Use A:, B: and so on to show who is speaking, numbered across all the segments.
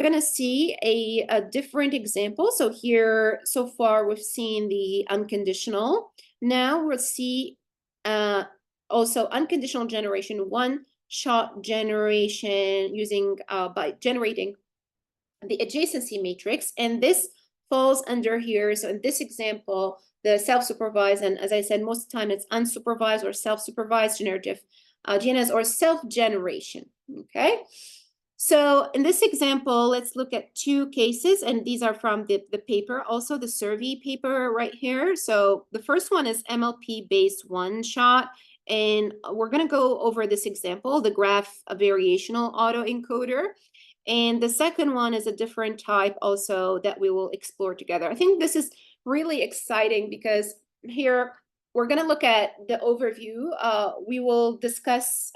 A: going to see a different example. So here, so far, we've seen the unconditional. Now we'll see also unconditional generation, one-shot generation using by generating the adjacency matrix. And this falls under here. So in this example, the self-supervised, and as I said, most of the time it's unsupervised or self-supervised generative GNS or self-generation, okay? So in this example, let's look at two cases, and these are from the paper, also the survey paper right here. So the first one is MLP-based one-shot, and we're going to go over this example, the variational autoencoder. And the second one is a different type also that we will explore together. I think this is really exciting because here we're going to look at the overview. We will discuss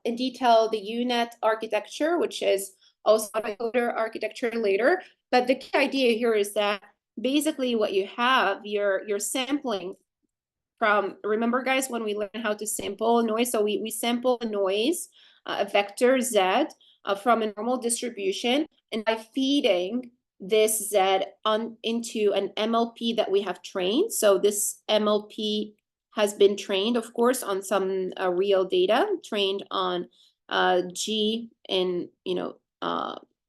A: in detail the UNet architecture, which is also autoencoder architecture later. But the key idea here is that basically what you have, you're sampling from, remember guys, when we learn how to sample noise, so we sample a noise, a vector Z, from a normal distribution, and by feeding this Z into an MLP that we have trained. So this MLP has been trained, of course, on some real data, trained on G and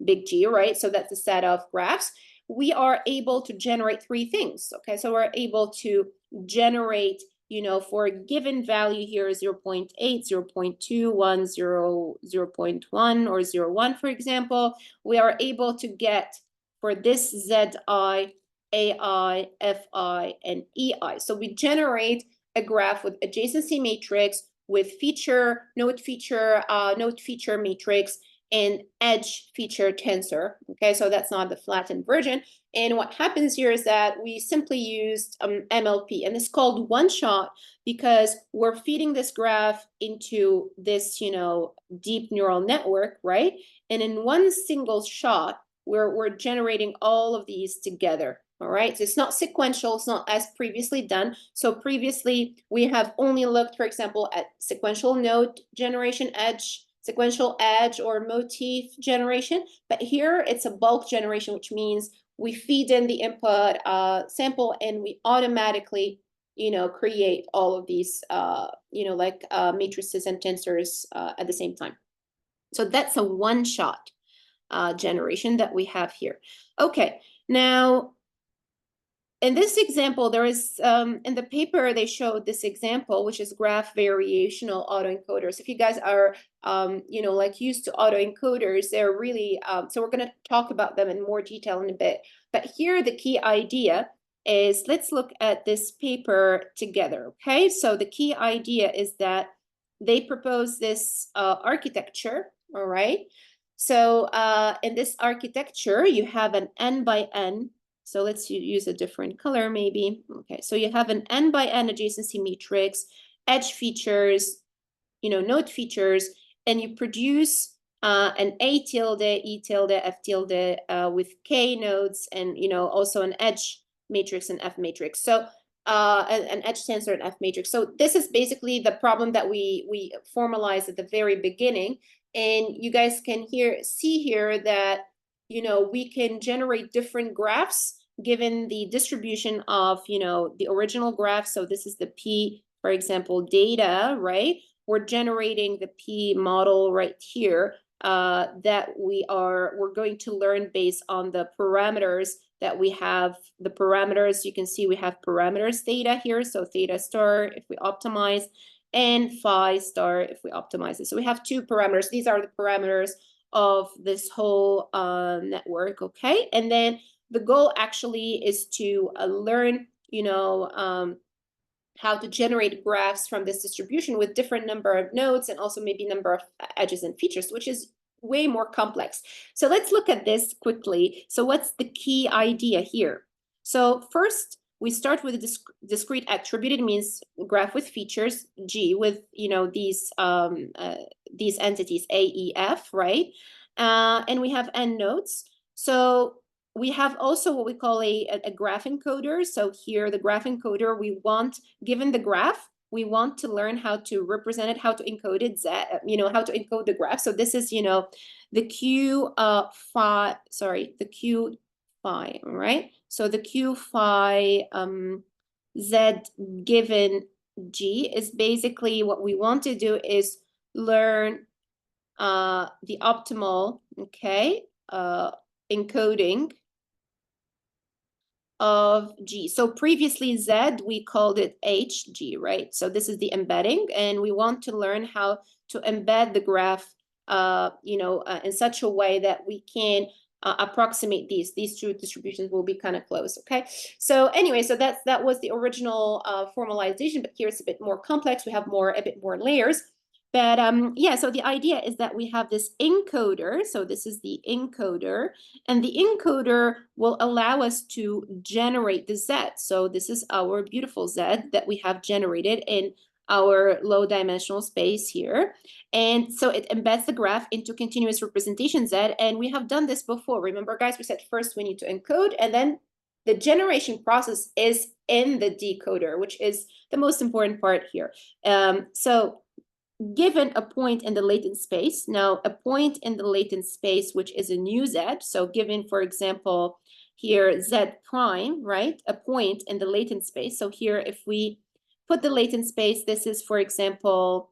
A: big G, right? So that's a set of graphs. We are able to generate three things. Okay, so we're able to generate, for a given value here, 0.8, 0.2, 1, 0, 0.1, or 0.1, for example, we are able to get for this ZI, AI, FI, and EI. So we generate a graph with adjacency matrix, with node feature matrix, and edge feature tensor. Okay, so that's not the flattened version. And what happens here is that we simply used MLP, and it's called one shot because we're feeding this graph into this, deep neural network, right? And in one single shot, we're generating all of these together. All right, so it's not sequential, it's not as previously done. So previously we have only looked, for example, at sequential node generation, sequential edge or motif generation, but here it's a bulk generation, which means we feed in the input sample and we automatically, create all of these, matrices and tensors at the same time. So that's a one-shot generation that we have here. Okay, now in this example, there is, in the paper, they showed this example, which is graph variational autoencoders. If you guys are, used to autoencoders, they're really, so we're going to talk about them in more detail in a bit. But here, the key idea is, let's look at this paper together, okay? So the key idea is that they propose this architecture, all right? So in this architecture, you have an N by N. So let's use a different color maybe. Okay, so you have an N by N adjacency matrix, edge features, node features, and you produce an A tilde, E tilde, F tilde with K nodes, and also an edge matrix and F matrix. So an edge tensor and F matrix. So this is basically the problem that we formalized at the very beginning. And you guys can see here that we can generate different graphs given the distribution of, the original graph. So this is the P, for example, data, right? We're generating the P model right here that we're going to learn based on the parameters that we have. The parameters, you can see we have parameters theta here. So theta star, if we optimize, and phi star if we optimize it. So we have two parameters. These are the parameters of this whole network, okay? And then the goal actually is to learn, how to generate graphs from this distribution with different number of nodes and also maybe number of edges and features, which is way more complex. So let's look at this quickly. So what's the key idea here? So first, we start with a discrete attributed, means graph with features, G with these entities A, E, F, right? And we have N nodes. So we have also what we call a graph encoder. So here the graph encoder, given the graph, we want to learn how to represent it, how to encode it, how to encode the graph. So this is the Q phi, sorry, the Q phi, right? So the Q phi Z given G is basically what we want to do is learn the optimal, okay, encoding of G. So previously Z, we called it HG, right? So this is the embedding, and we want to learn how to embed the graph, in such a way that we can approximate these two distributions will be kind of close. Okay, so anyway, so that was the original formalization, but here it's a bit more complex. We have a bit more layers. But yeah, so the idea is that we have this encoder. So this is the encoder, and the encoder will allow us to generate the Z. So this is our beautiful Z that we have generated in our low dimensional space here. And so it embeds the graph into continuous representation Z. And we have done this before. Remember, guys, we said first we need to encode, and then the generation process is in the decoder, which is the most important part here. So given a point in the latent space, now a point in the latent space, which is a new Z, so given, for example, here Z prime, right, a point in the latent space. So here, if we put the latent space, this is, for example,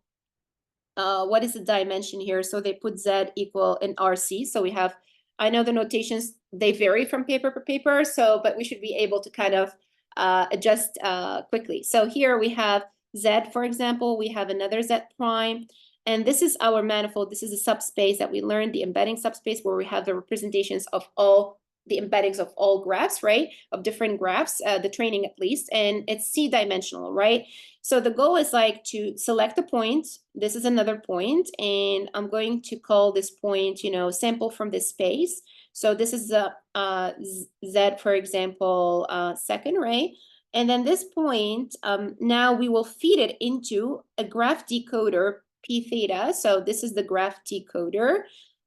A: what is the dimension here? So they put Z equal in RC. So we have, I know the notations, they vary from paper to paper, so, but we should be able to kind of adjust quickly. So here we have Z, for example, we have another Z prime, and this is our manifold. This is a subspace that we learned, the embedding subspace, where we have the representations of all the embeddings of all graphs, right? Of different graphs, the training at least, and it's C-dimensional, right? So the goal is like to select a point. This is another point, and I'm going to call this point, sample from this space. So this is a Z, for example, second, right? And then this point, now we will feed it into a graph decoder P theta. So this is the graph decoder,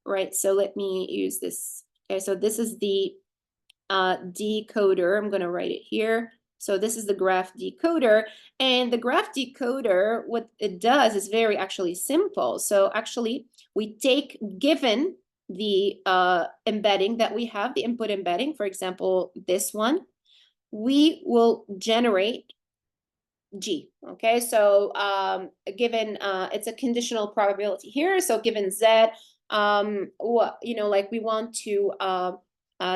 A: right? So let me use this. Okay, so this is the decoder. I'm going to write it here. So this is the graph decoder. And the graph decoder, what it does is very actually simple. So actually, we take, given the embedding that we have, the input embedding, for example, this one, we will generate G. Okay, so given it's a conditional probability here. So given Z, like we want to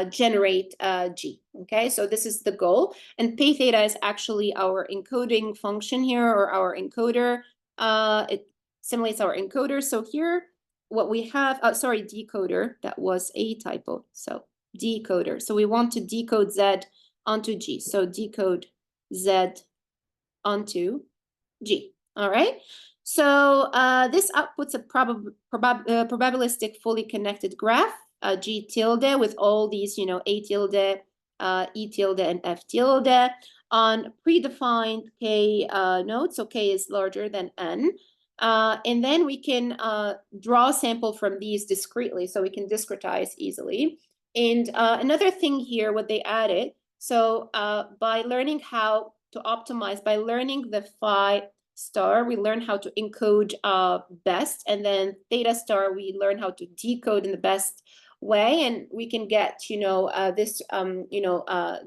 A: generate G. Okay, so this is the goal, and P theta is actually our encoding function here, or our encoder. It simulates our encoder. So here, what we have, sorry, decoder. That was a typo. So decoder. So we want to decode Z onto G. So decode Z onto G. All right. So this outputs a probabilistic fully connected graph, G tilde, with all these, A tilde, E tilde, and F tilde on predefined K nodes. So K is larger than N. And then we can draw a sample from these discretely, so we can discretize easily. And another thing here, what they added, so by learning how to optimize, by learning the phi star, we learn how to encode best, and then theta star, we learn how to decode in the best way, and we can get, this,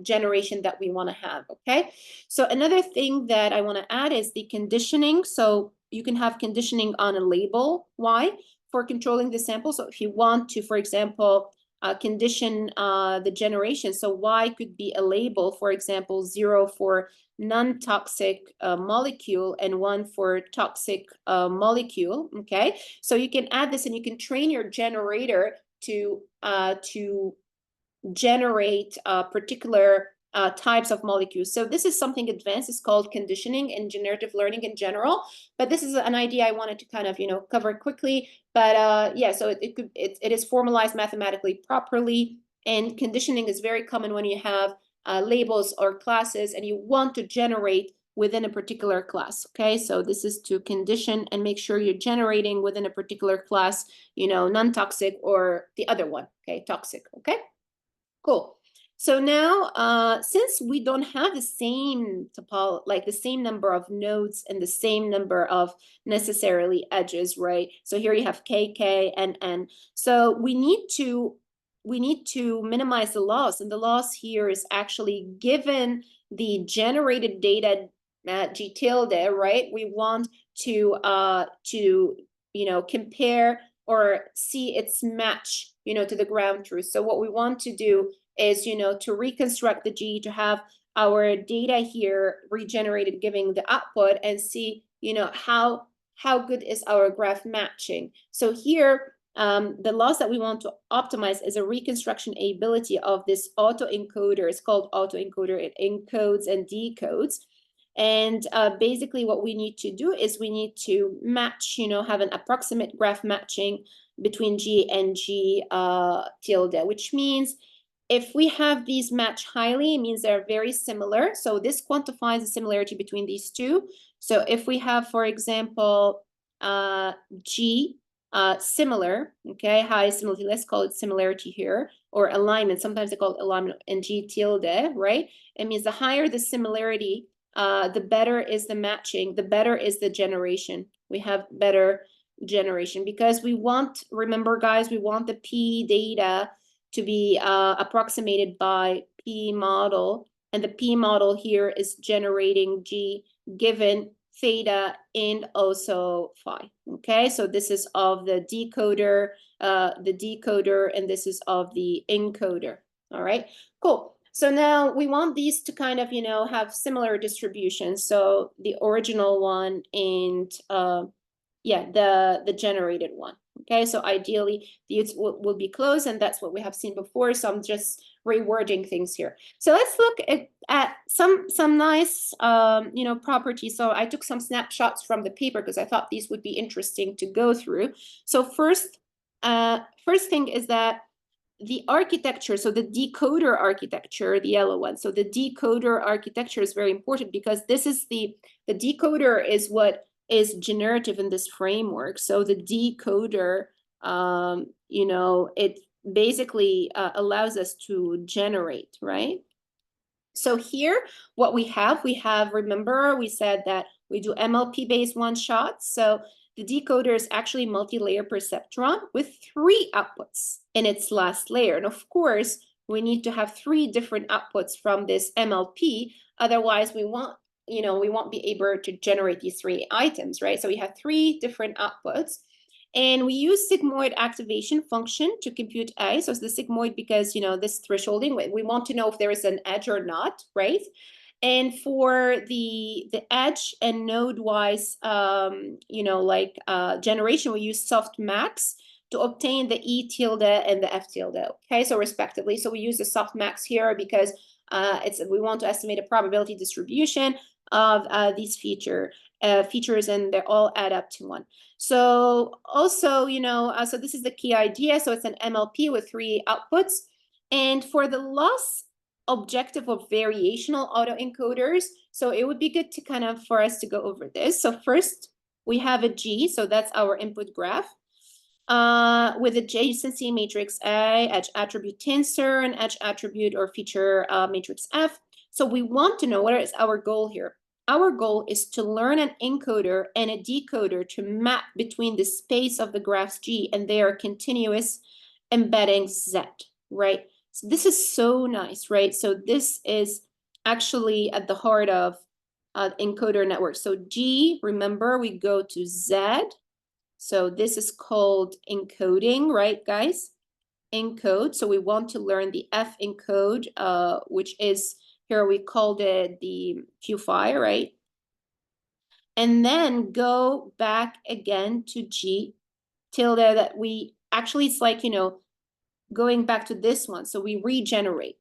A: generation that we want to have. Okay, so another thing that I want to add is the conditioning. So you can have conditioning on a label Y for controlling the sample. So if you want to, for example, condition the generation, so Y could be a label, for example, 0 for non-toxic molecule and 1 for toxic molecule. Okay, so you can add this, and you can train your generator to generate particular types of molecules. So this is something advanced. It's called conditioning in generative learning in general. But this is an idea I wanted to kind of cover quickly. But yeah, so it is formalized mathematically properly, and conditioning is very common when you have labels or classes and you want to generate within a particular class. Okay, so this is to condition and make sure you're generating within a particular class, non-toxic or the other one. Okay, toxic. Okay, cool. So now, since we don't have the same like the same number of nodes and the same number of necessarily edges, right? So here you have K, K, and N. So we need to minimize the loss, and the loss here is actually given the generated data at G tilde, right? We want to compare or see its match, to the ground truth. So what we want to do is, to reconstruct the G, to have our data here regenerated, giving the output, and see, how good is our graph matching. So here, the loss that we want to optimize is a reconstruction ability of this autoencoder. It's called autoencoder. It encodes and decodes. And basically what we need to do is we need to match, have an approximate graph matching between G and G tilde, which means if we have these match highly, it means they're very similar. So this quantifies the similarity between these two. So if we have, for example, G similar, okay, high similarity, let's call it similarity here, or alignment. Sometimes they call it alignment in G tilde, right? It means the higher the similarity, the better is the matching, the better is the generation. We have better generation because we want, remember guys, we want the P data to be approximated by P model, and the P model here is generating G given theta and also phi. Okay, so this is of the decoder, and this is of the encoder. All right, cool. So now we want these to kind of, have similar distributions. So the original one and yeah, the generated one. Okay, so ideally these will be close, and that's what we have seen before. So I'm just rewording things here. So let's look at some nice properties. So I took some snapshots from the paper because I thought these would be interesting to go through. So first thing is that the architecture, so the decoder architecture, the yellow one. So the decoder architecture is very important because this is the decoder is what is generative in this framework. So the decoder, it basically allows us to generate, right? So here, what we have, remember, we said that we do MLP-based one-shots. So the decoder is actually multi-layer perceptron with 3 outputs in its last layer. And of course, we need to have 3 different outputs from this MLP. Otherwise, we won't be able to generate these 3 items, right? So we have 3 different outputs. And we use sigmoid activation function to compute A. So it's the sigmoid because, this thresholding, we want to know if there is an edge or not, right? And for the edge and node-wise, generation, we use softmax to obtain the E tilde and the F tilde, okay? So respectively, so we use the softmax here because we want to estimate a probability distribution of these features, and they all add up to 1. So also, so this is the key idea. So it's an MLP with 3 outputs. And for the loss objective of variational autoencoders, so it would be good to for us to go over this. So first, we have a G, so that's our input graph, with adjacency matrix A, edge attribute tensor, and edge attribute or feature matrix F. So we want to know what is our goal here. Our goal is to learn an encoder and a decoder to map between the space of the graphs G and their continuous embedding Z, right? So this is so nice, right? So this is actually at the heart of encoder network. So G, remember, we go to Z. So this is called encoding, right, guys? Encode. So we want to learn the F encode, which is, here we called it the Q5, right? And then go back again to G tilde that we actually, it's like, going back to this one. So we regenerate.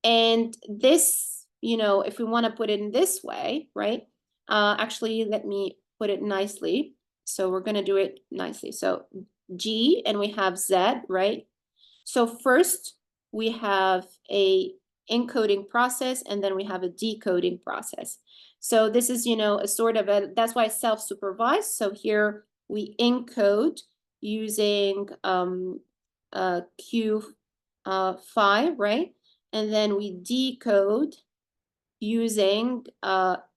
A: And this, if we want to put it in this way, right? Actually, let me put it nicely. So we're going to do it nicely. So G, and we have Z, right? So first we have a encoding process, and then we have a decoding process. So this is, a sort of that's why it's self-supervised. So here we encode using Q5, right? and then we decode using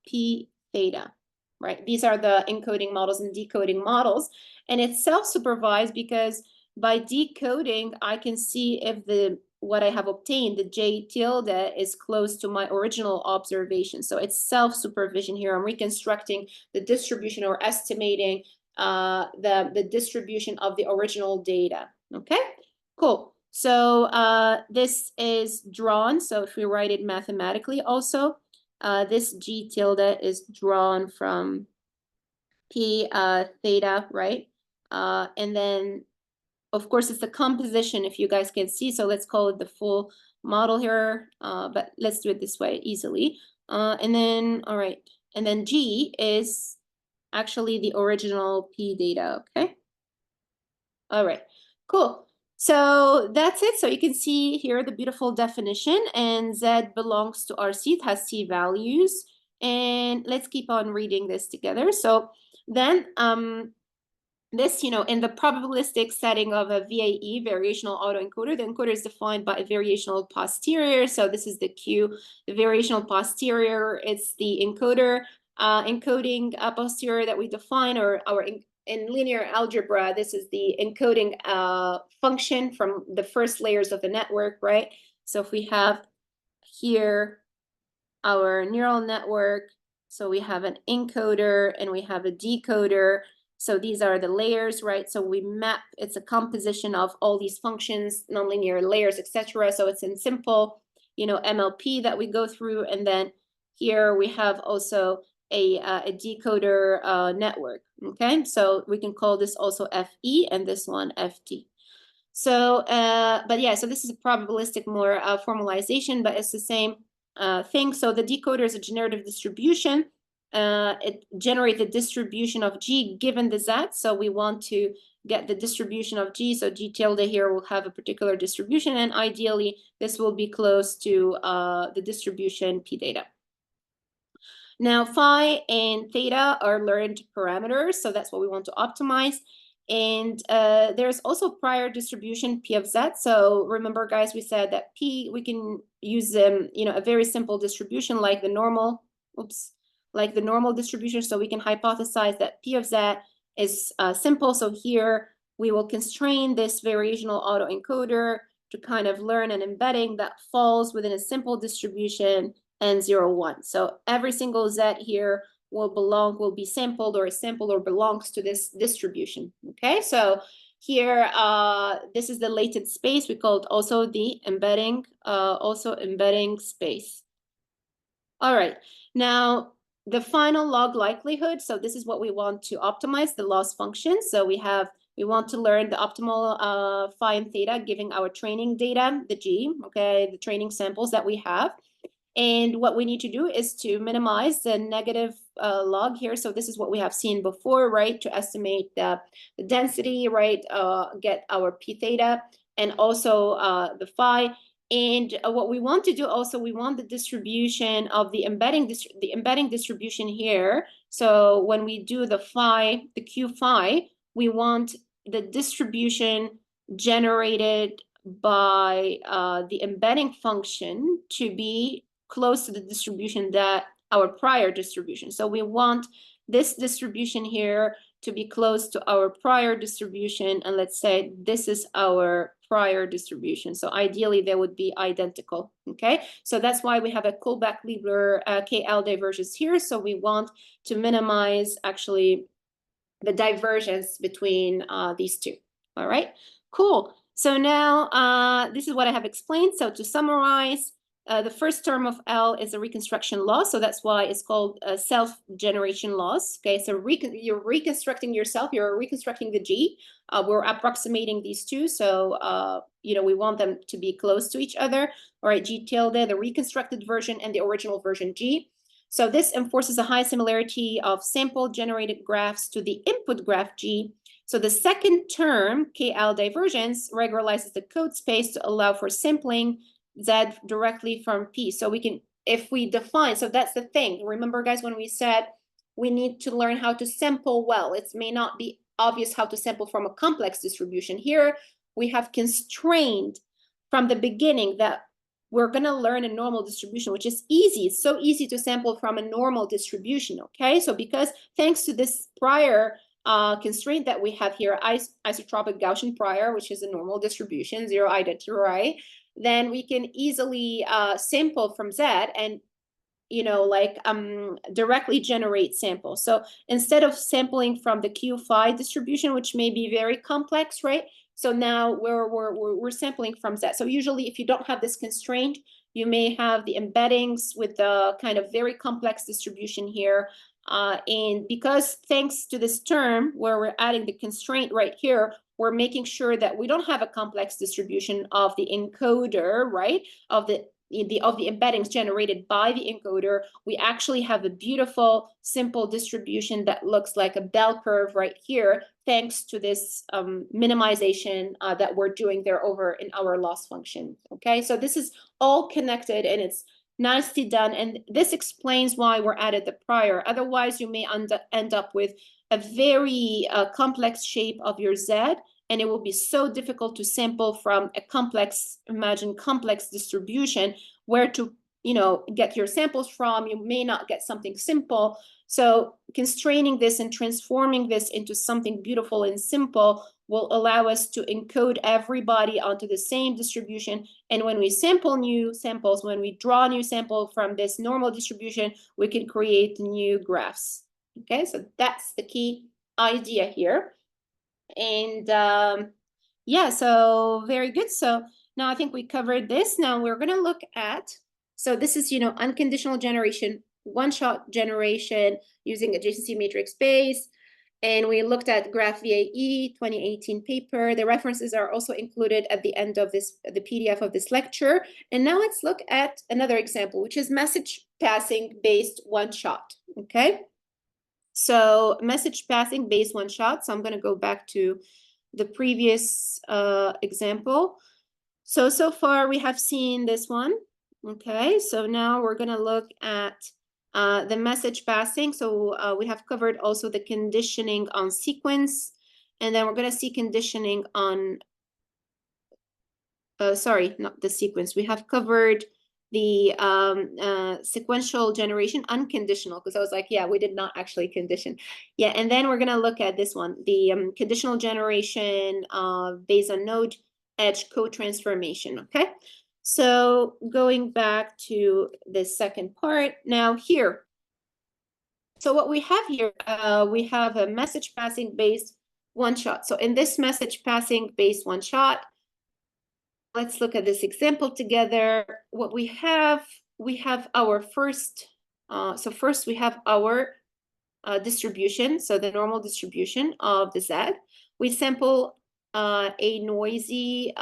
A: P theta, right? These are the encoding models and decoding models. And it's self-supervised because by decoding, I can see if what I have obtained, the J tilde, is close to my original observation. So it's self-supervision here. I'm reconstructing the distribution or estimating the distribution of the original data. Okay, cool. So this is drawn. So if we write it mathematically also, this G tilde is drawn from P theta, right? And then, of course, it's the composition, if you guys can see. So let's call it the full model here, but let's do it this way easily. And then, all right. And then G is actually the original P data, okay? All right, cool. So that's it. So you can see here the beautiful definition, and Z belongs to RC. It has C values. And let's keep on reading this together. So then this, in the probabilistic setting of a VAE, variational autoencoder, the encoder is defined by a variational posterior. So this is the Q, the variational posterior. It's the encoder encoding posterior that we define, or in linear algebra, this is the encoding function from the first layers of the network, right? So if we have here our neural network, so we have an encoder and we have a decoder. So these are the layers, right? So we map, it's a composition of all these functions, nonlinear layers, etc. So it's in simple, MLP that we go through. And then here we have also a decoder network, okay? So we can call this also FE and this one FT. So, but yeah, so this is a probabilistic more formalization, but it's the same thing. So the decoder is a generative distribution. It generates the distribution of G given the Z. So we want to get the distribution of G. So G tilde here will have a particular distribution, and ideally this will be close to the distribution P theta. Now phi and theta are learned parameters, so that's what we want to optimize. And there's also prior distribution P of Z. So remember, guys, we said that P, we can use a very simple distribution like the normal, like the normal distribution. So we can hypothesize that P of Z is simple. So here we will constrain this variational autoencoder to kind of learn an embedding that falls within a simple distribution N0, 1. So every single Z here will be sampled or belongs to this distribution. Okay, so here this is the latent space. We call it also the embedding, space. All right, now the final log likelihood. So this is what we want to optimize, the loss function. So we want to learn the optimal phi and theta, giving our training data, the G, okay, the training samples that we have. And what we need to do is to minimize the negative log here. So this is what we have seen before, right? To estimate the density, right? Get our P theta and also the phi. And what we want to do also, we want the distribution of the embedding distribution here. So when we do the phi, the Q phi, we want the distribution generated by the embedding function to be close to the distribution that our prior distribution. So we want this distribution here to be close to our prior distribution. And let's say this is our prior distribution. So ideally they would be identical, okay? So that's why we have a Kullback-Leibler KL divergence here. So we want to minimize actually the divergence between these two, all right? Cool. So now this is what I have explained. So to summarize, the first term of L is a reconstruction loss, so that's why it's called a self-generation loss. Okay, so you're reconstructing yourself, you're reconstructing the G. We're approximating these two, so we want them to be close to each other. All right, G tilde, the reconstructed version, and the original version G. So this enforces a high similarity of sample-generated graphs to the input graph G. So the second term, KL divergence, regularizes the code space to allow for sampling Z directly from P. So we can, if we define, so that's the thing. Remember, guys, when we said we need to learn how to sample well, it may not be obvious how to sample from a complex distribution. Here, we have constrained from the beginning that we're going to learn a normal distribution, which is easy. It's so easy to sample from a normal distribution, okay? So because thanks to this prior constraint that we have here, isotropic Gaussian prior, which is a normal distribution, 0i to 2i, then we can easily sample from Z and like directly generate samples. So instead of sampling from the Q5 distribution, which may be very complex, right? So now we're sampling from Z. So usually if you don't have this constraint, you may have the embeddings with the kind of very complex distribution here. And because thanks to this term where we're adding the constraint right here, we're making sure that we don't have a complex distribution of the encoder, right? Of the embeddings generated by the encoder. We actually have a beautiful, simple distribution that looks like a bell curve right here, thanks to this minimization that we're doing there over in our loss function. Okay, so this is all connected and it's nicely done. And this explains why we're added the prior. Otherwise, you may end up with a very complex shape of your Z, and it will be so difficult to sample from a complex, imagine complex distribution, where to, get your samples from. You may not get something simple. So constraining this and transforming this into something beautiful and simple will allow us to encode everybody onto the same distribution. And when we sample new samples, when we draw a new sample from this normal distribution, we can create new graphs. Okay, so that's the key idea here. And yeah, so very good. So now I think we covered this. Now we're going to look at, so this is, unconditional generation, one-shot generation using adjacency matrix base. And we looked at GraphVAE 2018 paper. The references are also included at the end of this, the PDF of this lecture. And now let's look at another example, which is message passing based one-shot, okay? So message passing based one-shot. So I'm going to go back to the previous example. So far we have seen this one. Okay, so now we're going to look at the message passing. So we have covered also the conditioning on sequence, and then we're going to see conditioning on, sorry, not the sequence. We have covered the sequential generation, unconditional, because I was like, yeah, we did not actually condition. Yeah, and then we're going to look at this one, the conditional generation based on node edge co-transformation, okay? So going back to the second part, now here. So what we have here, we have a message passing based one-shot. So in this message passing based one-shot, let's look at this example together. What we have our first, so first we have our distribution, so the normal distribution of the Z. We sample a noisy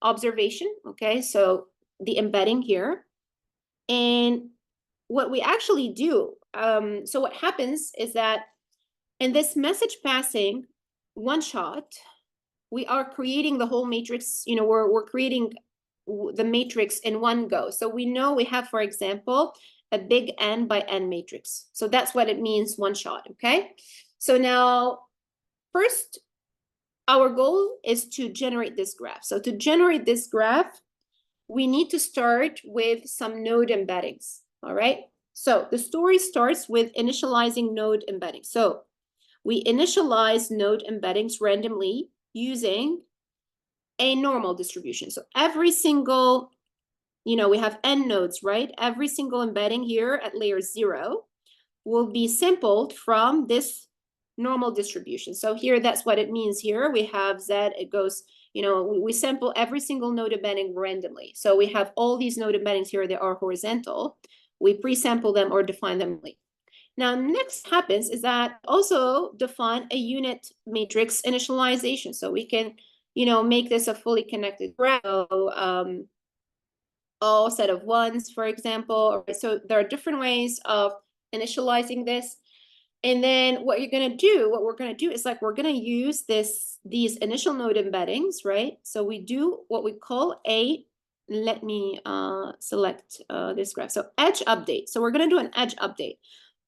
A: observation, okay? So the embedding here. And what we actually do, so what happens is that in this message passing one shot, we are creating the whole matrix, we're creating the matrix in one go. So we know we have, for example, a big N by N matrix. So that's what it means, one shot, okay? So now, first, our goal is to generate this graph. So to generate this graph, we need to start with some node embeddings, all right? So the story starts with initializing node embeddings. So we initialize node embeddings randomly using a normal distribution. So every single, we have N nodes, right? Every single embedding here at layer 0 will be sampled from this normal distribution. So here, that's what it means here. We have Z, it goes, we sample every single node embedding randomly. So we have all these node embeddings here that are horizontal. We pre-sample them or define them. Now, next happens is that also define a unit matrix initialization. So we can, make this a fully connected graph. All set of ones, for example. So there are different ways of initializing this. And then what we're going to do is like, we're going to use these initial node embeddings, right? So we do what we call let me select this graph. So edge update. So we're going to do an edge update.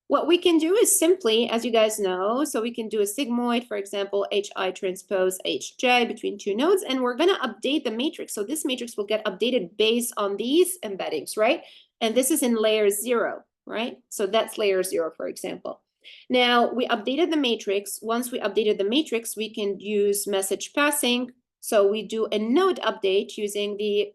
A: what we can do is simply, as you guys know, so we can do a sigmoid, for example, HI transpose HJ between two nodes, and we're going to update the matrix. So this matrix will get updated based on these embeddings, right? And this is in layer 0, right? So that's layer 0, for example. Now, we updated the matrix. Once we updated the matrix, we can use message passing. So we do a node update using the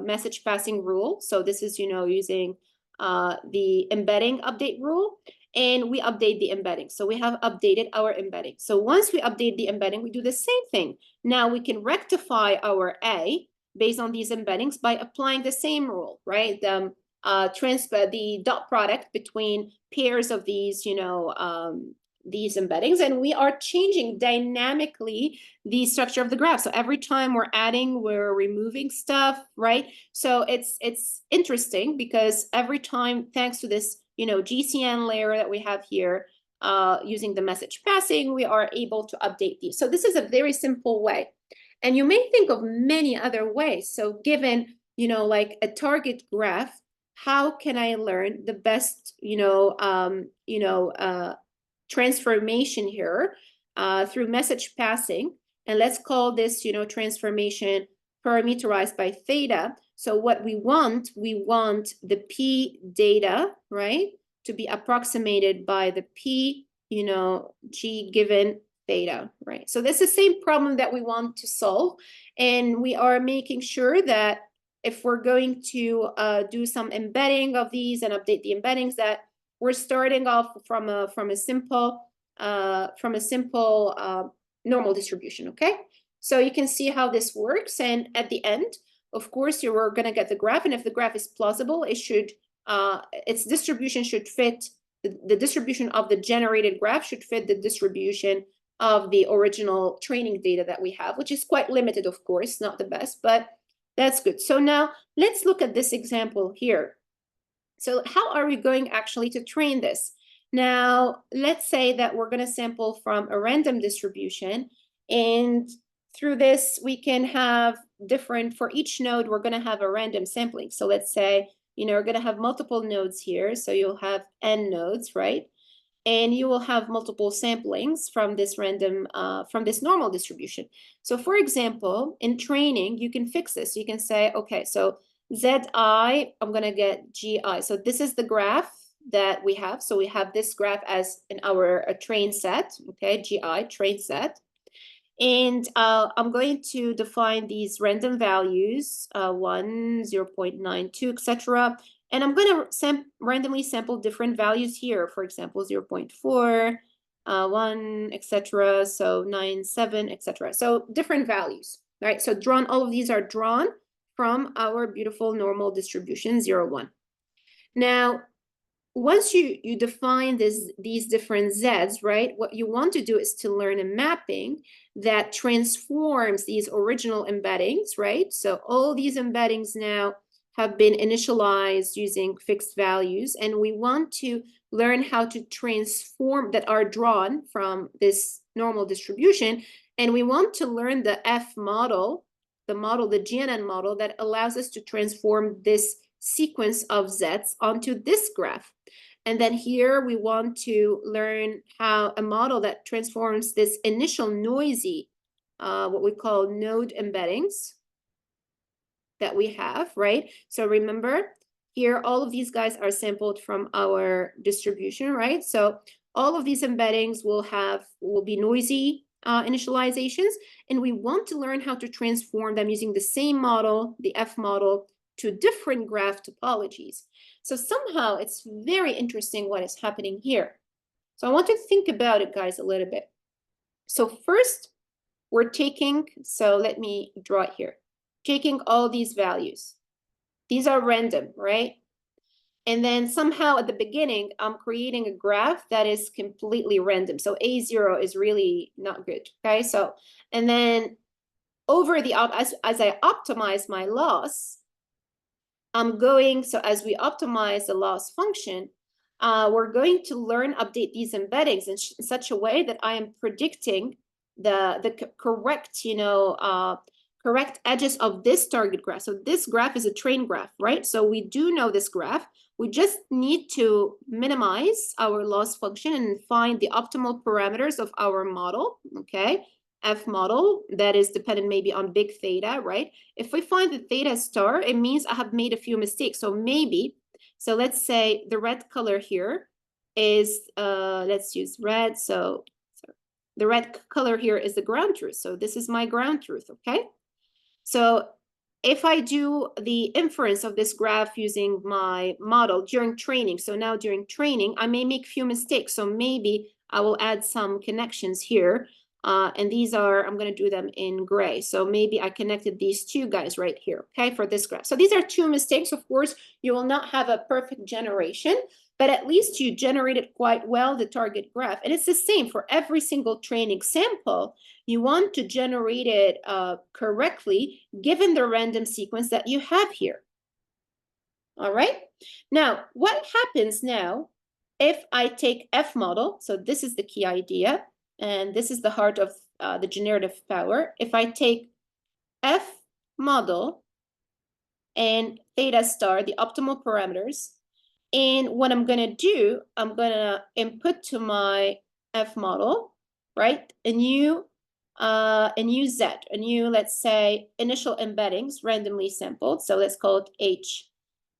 A: message passing rule. So this is, using the embedding update rule, and we update the embedding. So we have updated our embedding. So once we update the embedding, we do the same thing. Now we can rectify our A based on these embeddings by applying the same rule, right? The dot product between pairs of these, these embeddings, and we are changing dynamically the structure of the graph. So every time we're adding, we're removing stuff, right? So it's interesting because every time, thanks to this, GCN layer that we have here, using the message passing, we are able to update these. So this is a very simple way. And you may think of many other ways. So given, like a target graph, how can I learn the best, transformation here through message passing? And let's call this, transformation parameterized by theta. So what we want the P data, right, to be approximated by the P, G given theta, right? So that's the same problem that we want to solve. And we are making sure that if we're going to do some embedding of these and update the embeddings, that we're starting off from a simple normal distribution, okay? So you can see how this works, and at the end, of course, you're going to get the graph, and if the graph is plausible, it should its distribution should fit the distribution of the generated graph should fit the distribution of the original training data that we have, which is quite limited, of course, not the best, but that's good. So now let's look at this example here. So how are we going actually to train this? Now, let's say that we're going to sample from a random distribution, and through this, we can have different, for each node, we're going to have a random sampling. So let's say, we're going to have multiple nodes here. So you'll have n nodes, right? And you will have multiple samplings from this random, from this normal distribution. So for example, in training, you can fix this. You can say, okay, so Zi, I'm going to get GI. So this is the graph that we have. So we have this graph as in our train set, okay, GI, train set. And I'm going to define these random values, 1, 0.92, etc. And I'm going to randomly sample different values here. For example, 0.4, 1, etc. So 9, 7, etc. So different values, right? So all of these are drawn from our beautiful normal distribution, 0, 1. Now, once you define these different Zs, right, what you want to do is to learn a mapping that transforms these original embeddings, right? So all these embeddings now have been initialized using fixed values, and we want to learn how to transform that are drawn from this normal distribution, and we want to learn the F model, the GNN model that allows us to transform this sequence of Zs onto this graph. And then here we want to learn how a model that transforms this initial noisy, what we call node embeddings that we have, right? So remember, here all of these guys are sampled from our distribution, right? So all of these embeddings will be noisy initializations, and we want to learn how to transform them using the same model, the F model, to different graph topologies. So somehow it's very interesting what is happening here. So I want you to think about it, guys, a little bit. So first, we're taking, so let me draw it here, taking all these values. These are random, right? And then somehow at the beginning, I'm creating a graph that is completely random. So A0 is really not good, okay? So, and then over the, as I optimize my loss, I'm going, so as we optimize the loss function, we're going to update these embeddings in such a way that I am predicting the correct, correct edges of this target graph. So this graph is a train graph, right? So we do know this graph. We just need to minimize our loss function and find the optimal parameters of our model, okay? F model that is dependent maybe on big theta, right? If we find the theta star, it means I have made a few mistakes. So maybe, so let's say the red color here is, let's use red. So the red color here is the ground truth. So this is my ground truth, okay? So if I do the inference of this graph using my model during training, so now during training, I may make a few mistakes. So maybe I will add some connections here. And these are, I'm going to do them in gray. So maybe I connected these two guys right here, okay, for this graph. So these are two mistakes. Of course, you will not have a perfect generation, but at least you generated quite well the target graph. And it's the same for every single training sample. You want to generate it correctly, given the random sequence that you have here. All right. Now, what happens now if I take F model? So this is the key idea, and this is the heart of the generative power. If I take F model and theta star, the optimal parameters, and what I'm going to do, I'm going to input to my F model, right, a new Z, a new, let's say, initial embeddings randomly sampled. So let's call it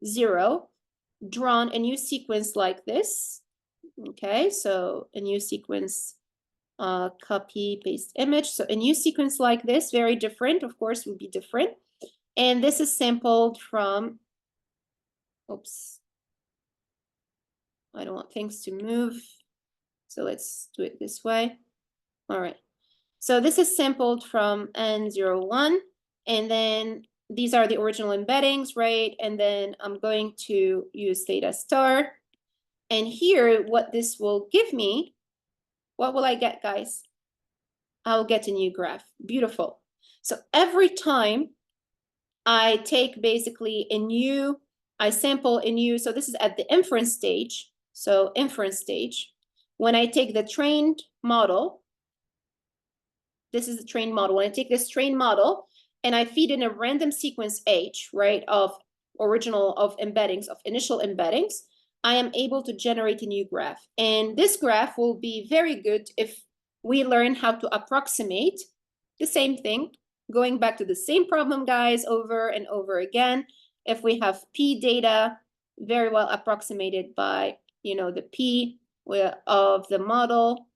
A: H0, drawn a new sequence like this. Okay, so a new sequence, copy, paste image. So a new sequence like this, very different, of course, would be different. And this is sampled from, oops, I don't want things to move. So let's do it this way. All right. So this is sampled from N01. And then these are the original embeddings, right? And then I'm going to use theta star. And here, what this will give me, what will I get, guys? I'll get a new graph. Beautiful. So every time I take basically a new, I sample a new, so this is at the inference stage. So inference stage. When I take the trained model, this is the trained model. When I take this trained model and I feed in a random sequence H, right, of embeddings, of initial embeddings, I am able to generate a new graph. And this graph will be very good if we learn how to approximate the same thing, going back to the same problem, guys, over and over again. If we have P data very well approximated by, you know, the P of the model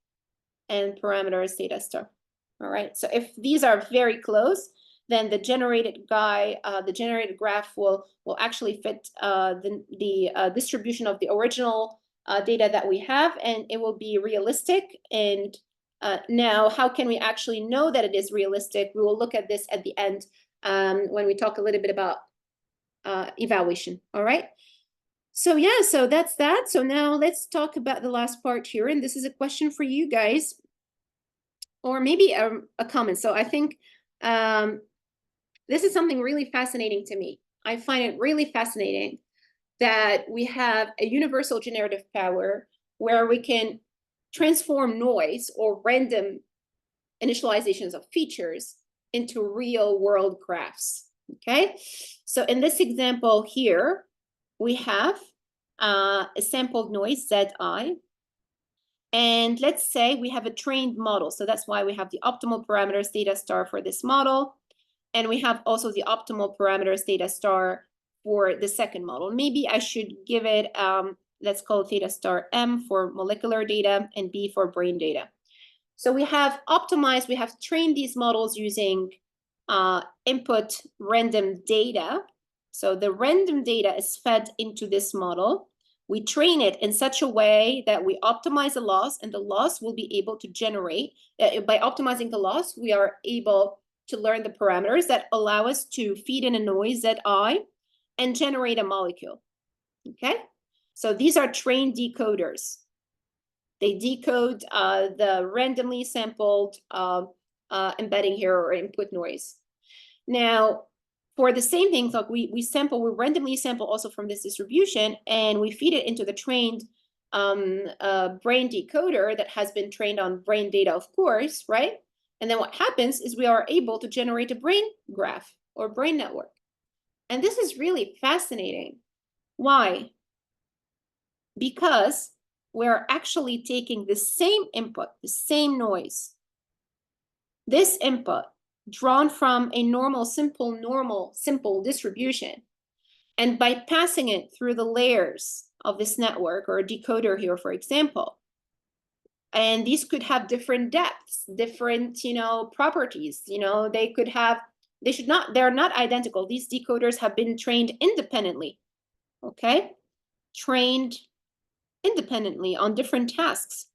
A: and parameters theta star. All right, so if these are very close, then the generated graph will actually fit the distribution of the original data that we have, and it will be realistic. And now, how can we actually know that it is realistic? We will look at this at the end when we talk a little bit about evaluation. All right. So yeah, so that's that. So now let's talk about the last part here, and this is a question for you guys, or maybe a comment. So I think this is something really fascinating to me. I find it really fascinating that we have a universal generative power where we can transform noise or random initializations of features into real world graphs, okay? So in this example here, we have a sampled noise, Zi, and let's say we have a trained model. So that's why we have the optimal parameters theta star for this model. And we have also the optimal parameters theta star for the second model. Maybe I should give it, let's call it theta star M for molecular data and B for brain data. So we have optimized, we have trained these models using input random data. So the random data is fed into this model. We train it in such a way that we optimize the loss, and the loss will be able to generate, by optimizing the loss, we are able to learn the parameters that allow us to feed in a noise Zi and generate a molecule, okay? So these are trained decoders. They decode the randomly sampled embedding here or input noise. Now, for the same thing, like we randomly sample also from this distribution, and we feed it into the trained brain decoder that has been trained on brain data, of course, right? And then what happens is we are able to generate a brain graph or brain network. And this is really fascinating. Why? Because we're actually taking the same input, the same noise. This input drawn from a simple distribution. And by passing it through the layers of this network, or a decoder here, for example, and these could have different depths, different, properties. They could have, they're not identical. These decoders have been trained independently, okay? Trained independently on different tasks.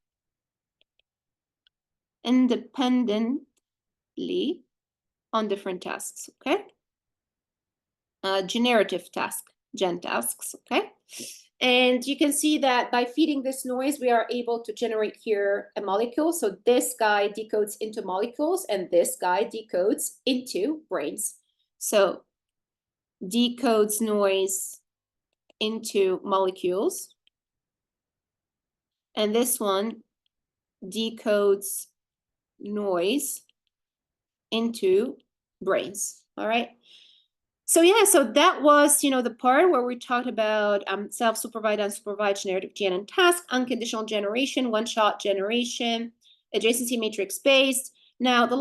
A: Independently on different tasks, okay? Generative task, gen tasks, okay? And you can see that by feeding this noise, we are able to generate here a molecule. So this guy decodes into molecules, and this guy decodes into brains. So decodes noise into molecules. And this one decodes noise into brains, all right? So yeah, so that was, the part where we talked about self-supervised, unsupervised, generative GNN task, unconditional generation, one-shot generation, adjacency matrix based. Now, the